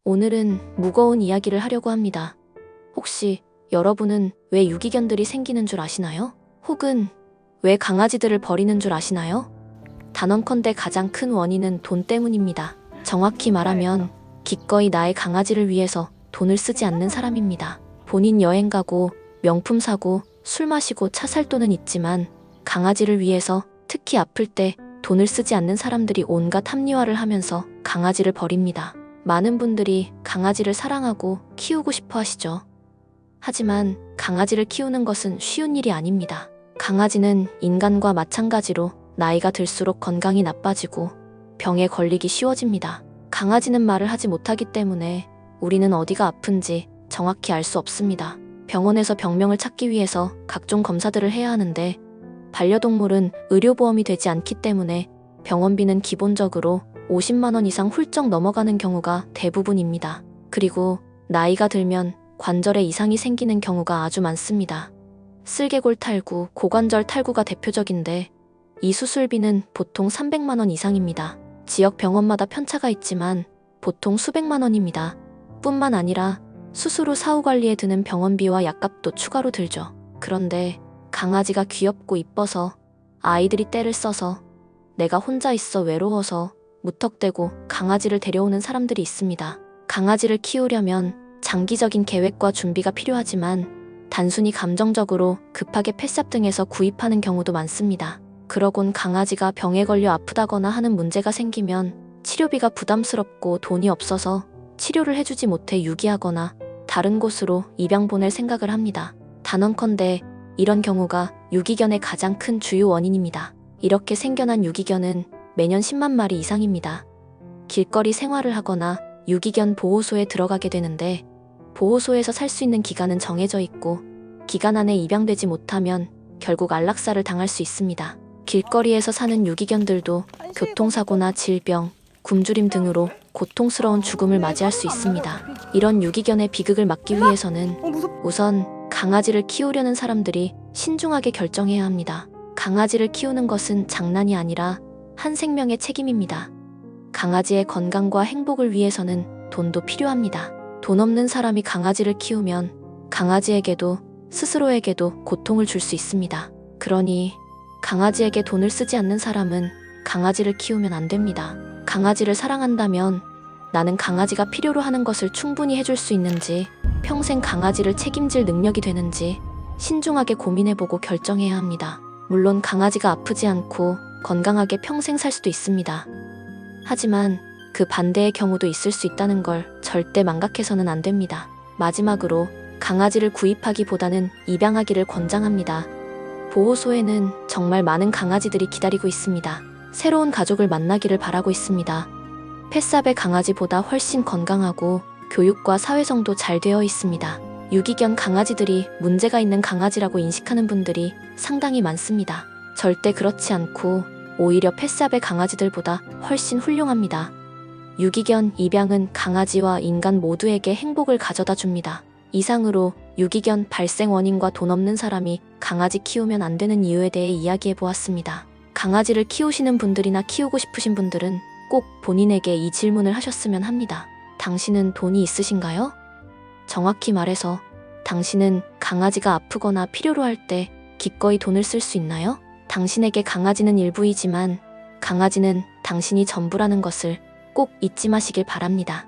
오늘은 무거운 이야기를 하려고 합니다. 혹시 여러분은 왜 유기견들이 생기는 줄 아시나요? 혹은 왜 강아지들을 버리는 줄 아시나요? 단언컨대 가장 큰 원인은 돈 때문입니다. 정확히 말하면 기꺼이 나의 강아지를 위해서 돈을 쓰지 않는 사람입니다. 본인 여행 가고 명품 사고 술 마시고 차 살 돈은 있지만 강아지를 위해서 특히 아플 때 돈을 쓰지 않는 사람들이 온갖 합리화를 하면서 강아지를 버립니다. 많은 분들이 강아지를 사랑하고 키우고 싶어 하시죠. 하지만 강아지를 키우는 것은 쉬운 일이 아닙니다. 강아지는 인간과 마찬가지로 나이가 들수록 건강이 나빠지고 병에 걸리기 쉬워집니다. 강아지는 말을 하지 못하기 때문에 우리는 어디가 아픈지 정확히 알 수 없습니다. 병원에서 병명을 찾기 위해서 각종 검사들을 해야 하는데 반려동물은 의료보험이 되지 않기 때문에 병원비는 기본적으로 50만 원 이상 훌쩍 넘어가는 경우가 대부분입니다. 그리고 나이가 들면 관절에 이상이 생기는 경우가 아주 많습니다. 슬개골 탈구, 고관절 탈구가 대표적인데 이 수술비는 보통 300만 원 이상입니다. 지역 병원마다 편차가 있지만 보통 수백만 원입니다. 뿐만 아니라 수술 후 사후 관리에 드는 병원비와 약값도 추가로 들죠. 그런데 강아지가 귀엽고 이뻐서 아이들이 떼를 써서 내가 혼자 있어 외로워서 무턱대고 강아지를 데려오는 사람들이 있습니다. 강아지를 키우려면 장기적인 계획과 준비가 필요하지만 단순히 감정적으로 급하게 펫샵 등에서 구입하는 경우도 많습니다. 그러곤 강아지가 병에 걸려 아프다거나 하는 문제가 생기면 치료비가 부담스럽고 돈이 없어서 치료를 해주지 못해 유기하거나 다른 곳으로 입양 보낼 생각을 합니다. 단언컨대 이런 경우가 유기견의 가장 큰 주요 원인입니다. 이렇게 생겨난 유기견은 매년 10만 마리 이상입니다. 길거리 생활을 하거나 유기견 보호소에 들어가게 되는데 보호소에서 살 수 있는 기간은 정해져 있고 기간 안에 입양되지 못하면 결국 안락사를 당할 수 있습니다. 길거리에서 사는 유기견들도 교통사고나 질병, 굶주림 등으로 고통스러운 죽음을 맞이할 수 있습니다. 이런 유기견의 비극을 막기 위해서는 우선 강아지를 키우려는 사람들이 신중하게 결정해야 합니다. 강아지를 키우는 것은 장난이 아니라 한 생명의 책임입니다. 강아지의 건강과 행복을 위해서는 돈도 필요합니다. 돈 없는 사람이 강아지를 키우면 강아지에게도 스스로에게도 고통을 줄 수 있습니다. 그러니 강아지에게 돈을 쓰지 않는 사람은 강아지를 키우면 안 됩니다. 강아지를 사랑한다면 나는 강아지가 필요로 하는 것을 충분히 해줄 수 있는지, 평생 강아지를 책임질 능력이 되는지 신중하게 고민해보고 결정해야 합니다. 물론 강아지가 아프지 않고 건강하게 평생 살 수도 있습니다. 하지만 그 반대의 경우도 있을 수 있다는 걸 절대 망각해서는 안 됩니다. 마지막으로 강아지를 구입하기보다는 입양하기를 권장합니다. 보호소에는 정말 많은 강아지들이 기다리고 있습니다. 새로운 가족을 만나기를 바라고 있습니다. 펫샵의 강아지보다 훨씬 건강하고 교육과 사회성도 잘 되어 있습니다. 유기견 강아지들이 문제가 있는 강아지라고 인식하는 분들이 상당히 많습니다. 절대 그렇지 않고 오히려 펫샵의 강아지들보다 훨씬 훌륭합니다. 유기견 입양은 강아지와 인간 모두에게 행복을 가져다 줍니다. 이상으로 유기견 발생 원인과 돈 없는 사람이 강아지 키우면 안 되는 이유에 대해 이야기해 보았습니다. 강아지를 키우시는 분들이나 키우고 싶으신 분들은 꼭 본인에게 이 질문을 하셨으면 합니다. 당신은 돈이 있으신가요? 정확히 말해서 당신은 강아지가 아프거나 필요로 할 때 기꺼이 돈을 쓸 수 있나요? 당신에게 강아지는 일부이지만 강아지는 당신이 전부라는 것을 꼭 잊지 마시길 바랍니다.